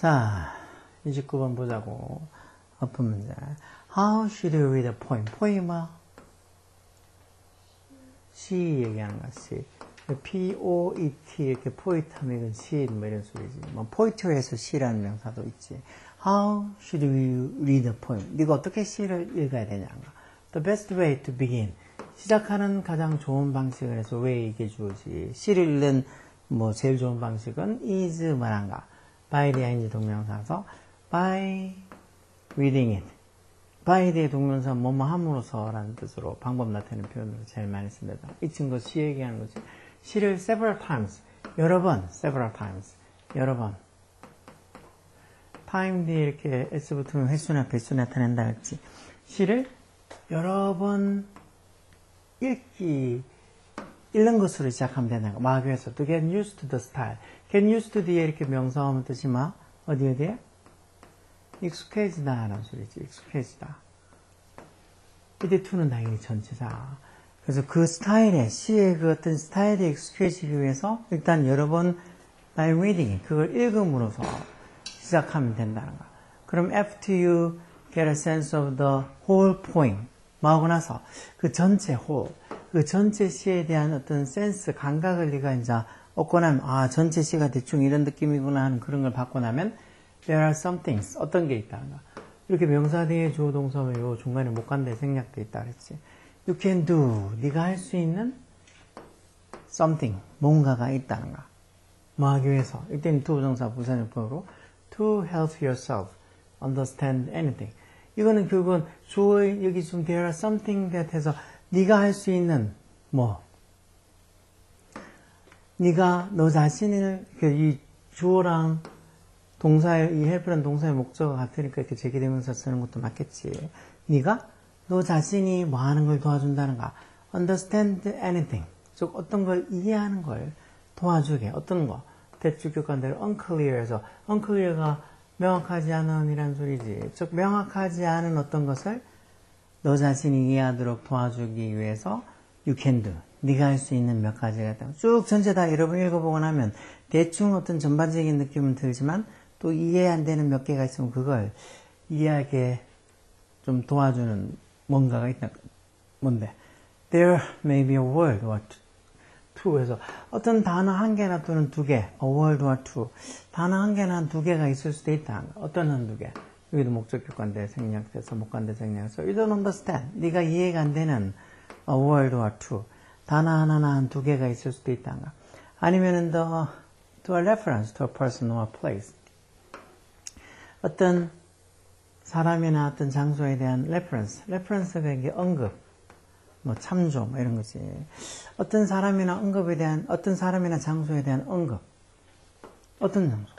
자, 29번 보자고. 어떤 문제. How should you read a poem? 포이마? 시 얘기하는 거야, 시. P-O-E-T, 이렇게 포이트 하면 이건 시, 뭐 이런 소리지. 뭐, 포이트에서 시라는 명사도 있지. How should you read a poem? 네가 어떻게 시를 읽어야 되냐가. The best way to begin. 시작하는 가장 좋은 방식을 해서 왜 이게 주어지. 시를 읽는 뭐 제일 좋은 방식은 is 뭐란가. by the ing 동명사서 by reading it. by the 동명사 뭐뭐 함으로써 라는 뜻으로 방법 나타내는 표현으로 제일 많이 씁니다. 이 친구 시 얘기하는 거지. 시를 several times. 여러 번. several times. 여러 번. time 뒤에 이렇게 s 붙으면 횟수나 배수 나타낸다 했지. 시를 여러 번 읽는 것으로 시작하면 되는 거. 마귀에서 to get used to the style. get used to 뒤에 이렇게 명사하면 뜻이 막 어디에? 익숙해지다 라는 소리지. 익숙해지다. 이때 to는 당연히 전체다. 그래서 그 스타일에, 시의 그 어떤 스타일에 익숙해지기 위해서 일단 여러 번 by reading, 그걸 읽음으로써 시작하면 된다는 거. 그럼 after you get a sense of the whole poem, 뭐 하고 나서 그 전체 whole, 그 전체 시에 대한 어떤 센스, 감각을 네가 이제 얻고 나면 아, 전체 시가 대충 이런 느낌이구나 하는 그런 걸 받고 나면 there are some things, 어떤 게 있다는 거. 이렇게 명사 뒤에 주어 동사면 요 중간에 못 간다에 생략돼 있다 그랬지. You can do, 네가 할 수 있는 something, 뭔가가 있다는 거. 뭐 하기 위해서? 이때는 to 동사 부사용법으로 to help yourself understand anything. 이거는 결국은 주어 여기 좀 there are something that 해서 네가 할 수 있는 뭐 네가 너 자신을 이 주어랑 동사의 이 help라는 동사의 목적어가 같으니까 이렇게 제기대명사 쓰는 것도 맞겠지. 네가 너 자신이 뭐 하는 걸 도와준다는가. understand anything. 즉 어떤 걸 이해하는 걸 도와주게. 어떤 거. 대주격한 대로 unclear에서 unclear가 명확하지 않은 이란 소리지. 즉 명확하지 않은 어떤 것을 너 자신이 이해하도록 도와주기 위해서 you can do. 네가 할 수 있는 몇 가지가 있다. 쭉 전체 다 여러분 읽어보고 나면 대충 어떤 전반적인 느낌은 들지만 또 이해 안 되는 몇 개가 있으면 그걸 이해하게 좀 도와주는 뭔가가 있다. 뭔데? There may be a word or two 해서 어떤 단어 한 개나 또는 두 개, a word or two. 단어 한 개나 한 두 개가 있을 수도 있다. 어떤 한 두 개? 여기도 목적격관대 생략돼서 목관대 생략해서 you don't understand. 네가 이해가 안 되는 a word or two. 단어 하나나 한 두 개가 있을 수도 있다. 아니면은 to a reference to a person or a place. 어떤 사람이나 어떤 장소에 대한 reference가 이게 언급, 뭐 참조, 뭐 이런 거지. 어떤 사람이나 언급에 대한, 어떤 사람이나 장소에 대한 언급. 어떤 장소,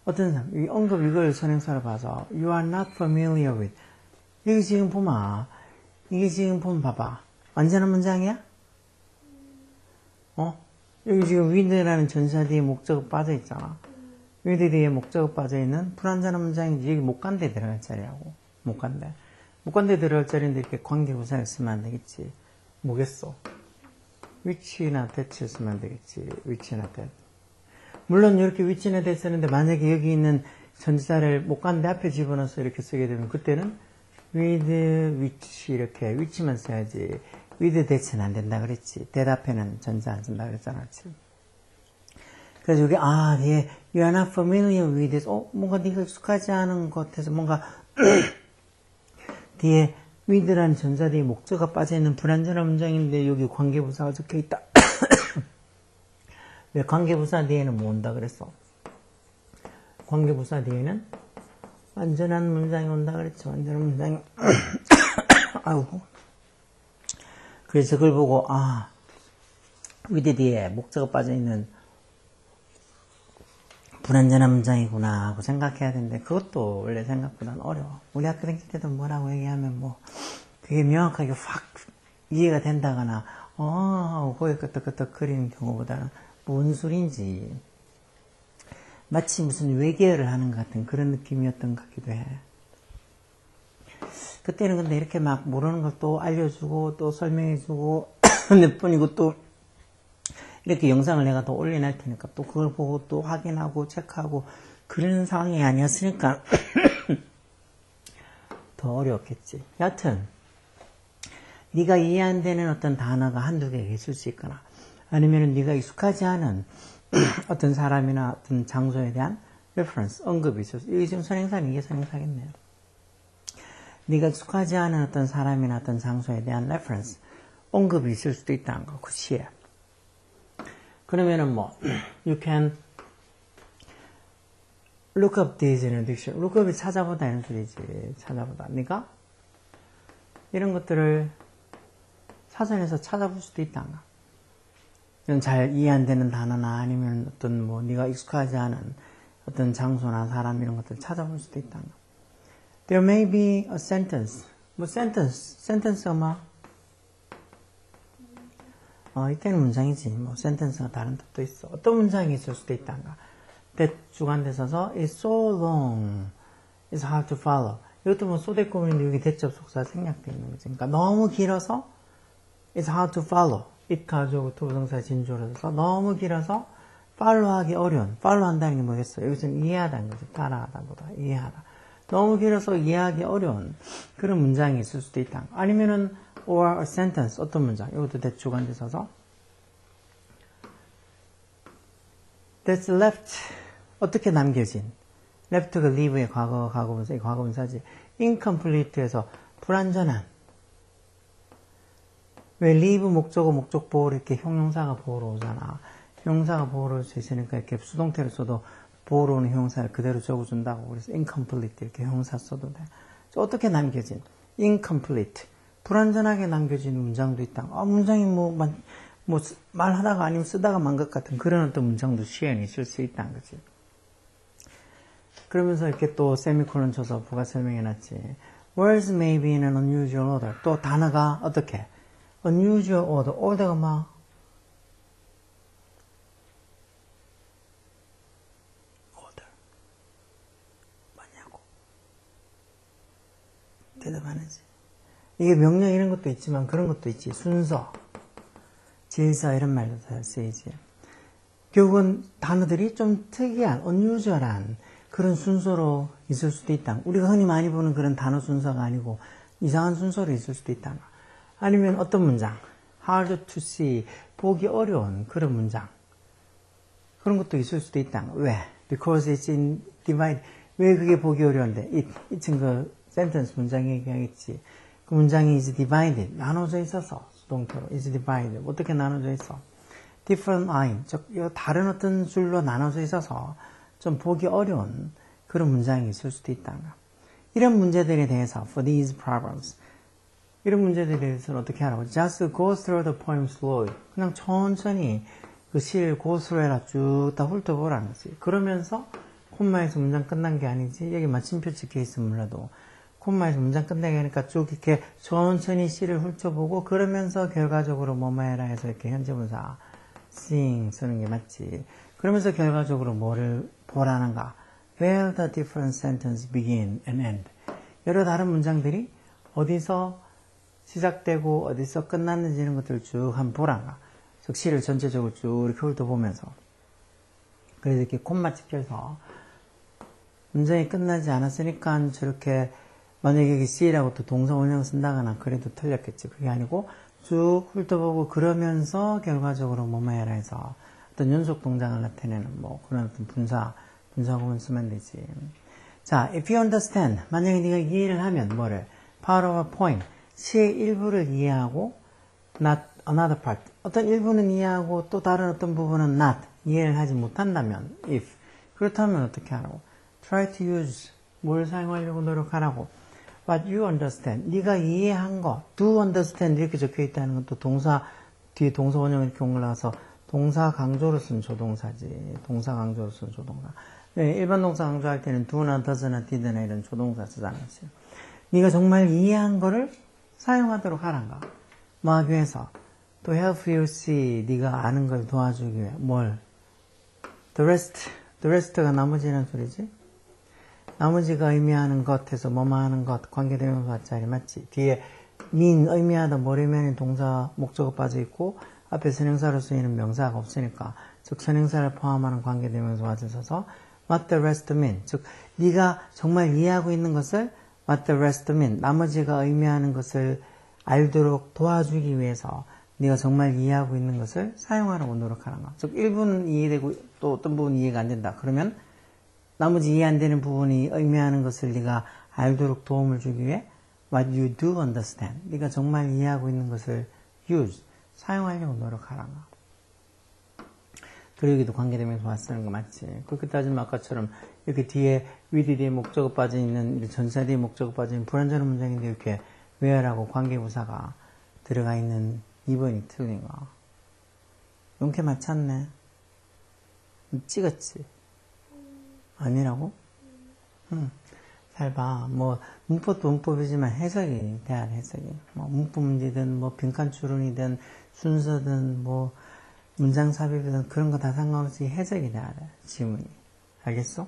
어떤 사람, 이 언급 이걸 선행사로 봐서 you are not familiar with. 여기 지금 보마. 이게 지금 보면 봐봐. 완전한 문장이야? 여기 지금 with라는 전사 뒤에 목적어 빠져 있잖아. with 뒤에 목적어 빠져 있는 불완전한 문장인지 여기 못 간데 들어갈 자리라고. 못 간데. 못 간데 들어갈 자리인데 이렇게 관계부사를 쓰면 안 되겠지. 뭐겠어? which나 that을 쓰면 안 되겠지. which나 that. 물론 이렇게 which나 that 쓰는데 만약에 여기 있는 전치사를 못 간데 앞에 집어넣어서 이렇게 쓰게 되면 그때는 with, which 이렇게 which만 써야지. with that는 안 된다 그랬지. that 앞에는 전치사 안 쓴다 그랬잖아. 그래서 여기 얘 you are not familiar with this. 뭔가 네가 익숙하지 않은 것 같아서 뭔가 뒤에 with라는 전사 뒤에 목적어가 빠져있는 불완전한 문장인데 여기 관계부사가 적혀있다. 왜 관계부사 뒤에는 뭐 온다 그랬어? 관계부사 뒤에는 완전한 문장이 온다 그랬죠. 완전한 문장이. 아이고. 그래서 그걸 보고 with 뒤에 목적어 빠져있는 불완전한 문장이구나 하고 생각해야 되는데 그것도 원래 생각보다는 어려워. 우리 학교 다닐 때도 뭐라고 얘기하면 뭐 그게 명확하게 확 이해가 된다거나 하고 거기 끄떡끄떡 그리는 경우보다는 뭔 소린지 마치 무슨 외계어를 하는 것 같은 그런 느낌이었던 것 같기도 해. 그때는 근데 이렇게 막 모르는 걸 또 알려주고 또 설명해주고 몇 번이고 또 이렇게 영상을 내가 더 올려놓을 테니까 또 그걸 보고 또 확인하고 체크하고 그런 상황이 아니었으니까 더 어려웠겠지. 여하튼 네가 이해 안 되는 어떤 단어가 한두 개가 있을 수 있거나 아니면 네가 익숙하지 않은 어떤 사람이나 어떤 장소에 대한 reference, 언급이 있을 수 있어요. 이게 지금 선행사는 이게 선행사겠네요. 네가 익숙하지 않은 어떤 사람이나 어떤 장소에 대한 reference, 언급이 있을 수도 있다는 거, 그 시에. 그러면은 뭐, you can look up these in a dictionary. look up이 찾아보다 이런 소리지. 찾아보다. 네가 이런 것들을 사전에서 찾아볼 수도 있다는 거. 이런 잘 이해 안 되는 단어나 아니면 어떤 뭐 네가 익숙하지 않은 어떤 장소나 사람 이런 것들을 찾아볼 수도 있다는 거. There may be a sentence. 뭐 sentence가 뭐 이때는 문장이지. 뭐 sentence가 다른 뜻도 있어. 어떤 문장이 있을 수도 있다는가. that 주관대서서 is so long, it's hard to follow. 이것도 뭐 소대꾸미인데 여기 대접 속사 생략되어 있는 거지. 그러니까 너무 길어서 it's hard to follow. it 가지고 투부정사 진주로 써서 너무 길어서 follow하기 어려운. follow 한다는 게 뭐겠어? 여기서는 이해하다는 거지. 따라하다보다 이해하다. 너무 길어서 이해하기 어려운 그런 문장이 있을 수도 있다. 아니면은 or a sentence 어떤 문장? 이것도 대주관대 써서 that's left 어떻게 남겨진 left가 leave의 과거분사, 과거분사지. incomplete에서 불완전한. 왜 leave 목적어 목적 보호를 이렇게 형용사가 보호로 오잖아. 형용사가 보호로 올 수 있으니까 이렇게 수동태로 써도 보호로 오는 형용사를 그대로 적어준다고. 그래서 incomplete 이렇게 형용사 써도 돼. 어떻게 남겨진 incomplete 불완전하게 남겨진 문장도 있다. 문장이 말하다가 아니면 쓰다가 만 것 같은 그런 어떤 문장도 시에는 있을 수 있다는 거지. 그러면서 이렇게 또 세미콜론 쳐서 부가 설명해놨지. Words may be in an unusual order. 또 단어가 어떻게? unusual order. order가 뭐? order. 뭐냐고. 대답 안 하지. 이게 명령 이런 것도 있지만 그런 것도 있지. 순서, 질서 이런 말도 다 쓰이지. 결국은 단어들이 좀 특이한, unusual한 그런 순서로 있을 수도 있다. 우리가 흔히 많이 보는 그런 단어 순서가 아니고 이상한 순서로 있을 수도 있다. 아니면 어떤 문장, hard to see, 보기 어려운 그런 문장. 그런 것도 있을 수도 있다. 왜? Because it's in divide. 왜 그게 보기 어려운데? it은 그 sentence 문장에 얘기하겠지. 그 문장이 is divided. 나눠져 있어서 수동태로 is divided. 어떻게 나눠져 있어? different line. 즉 다른 어떤 줄로 나눠져 있어서 좀 보기 어려운 그런 문장이 있을 수도 있다. 이런 문제들에 대해서 for these problems 이런 문제들에 대해서는 어떻게 하라고? Just go through the poem slowly. 그냥 천천히 그 시를 go through 해라. 쭉 다 훑어보라는 거지. 그러면서 콤마에서 문장 끝난 게 아니지. 여기 마침표 찍혀 있으면 몰라도 콤마에서 문장 끝나게 하니까 쭉 이렇게 천천히 시를 훑어보고 그러면서 결과적으로 뭐뭐 해라 해서 이렇게 현재분사 sing 쓰는 게 맞지. 그러면서 결과적으로 뭐를 보라는가? Where the different sentences begin and end. 여러 다른 문장들이 어디서 시작되고 어디서 끝났는지 이런 것들을 쭉 한번 보라는가? 즉 시를 전체적으로 쭉 이렇게 훑어보면서 그래서 이렇게 콤마 찍혀서 문장이 끝나지 않았으니까 저렇게 만약에 여기 C라고 또 동사 원형 쓴다거나 그래도 틀렸겠지. 그게 아니고 쭉 훑어보고 그러면서 결과적으로 뭐뭐 해라 해서 어떤 연속 동작을 나타내는 뭐 그런 어떤 분사구문 쓰면 되지. 자, if you understand. 만약에 네가 이해를 하면 뭐를? part of a poem. 시의 일부를 이해하고 not another part. 어떤 일부는 이해하고 또 다른 어떤 부분은 not. 이해를 하지 못한다면 if. 그렇다면 어떻게 하라고? try to use. 뭘 사용하려고 노력하라고? what you understand. 네가 이해한 거. do understand 이렇게 적혀 있다는 건 또 동사 뒤에 동사 원형 이렇게 올라가서 동사 강조로 쓴 조동사지. 동사 강조로 쓴 조동사. 네, 일반 동사 강조할 때는 do나 does나 did나 이런 조동사 쓰잖아요. 네가 정말 이해한 거를 사용하도록 하란가. 뭐 하기 위해서? to help you see. 네가 아는 걸 도와주기 위해. 뭘? the rest가 나머지라는 소리지? 나머지가 의미하는 것에서 뭐뭐 하는 것, 관계대명사 자리 맞지? 뒤에 mean, 의미하다, 뭘 의미하는 동사, 목적어 빠져있고 앞에 선행사로 쓰이는 명사가 없으니까 즉 선행사를 포함하는 관계대명사가 있어서 what the rest mean. 즉, 네가 정말 이해하고 있는 것을 what the rest mean. 나머지가 의미하는 것을 알도록 도와주기 위해서 네가 정말 이해하고 있는 것을 사용하라고 노력하는 거. 즉, 일부는 이해되고 또 어떤 부분이 이해가 안 된다. 그러면 나머지 이해 안 되는 부분이 의미하는 것을 네가 알도록 도움을 주기 위해 what you do understand. 네가 정말 이해하고 있는 것을 use, 사용하려고 노력하라는 거. 그리고 여기도 관계되면서 왔쓰는 거 맞지? 그렇게 따지면 아까처럼 이렇게 뒤에 with 뒤에 목적어 빠져 있는, 전사 뒤에 목적어 빠져 있는 불완전한 문장인데 이렇게 where라고 관계부사가 들어가 있는 2번이 틀린 거. 용케 맞췄네. 찍었지? 아니라고? 응. 잘 봐. 뭐, 문법도 문법이지만 해석이 돼야 돼, 해석이. 뭐, 문법 문제든, 뭐, 빈칸 추론이든, 순서든, 뭐, 문장 삽입이든 그런 거 다 상관없이 해석이 돼야 돼, 지문이. 알겠어?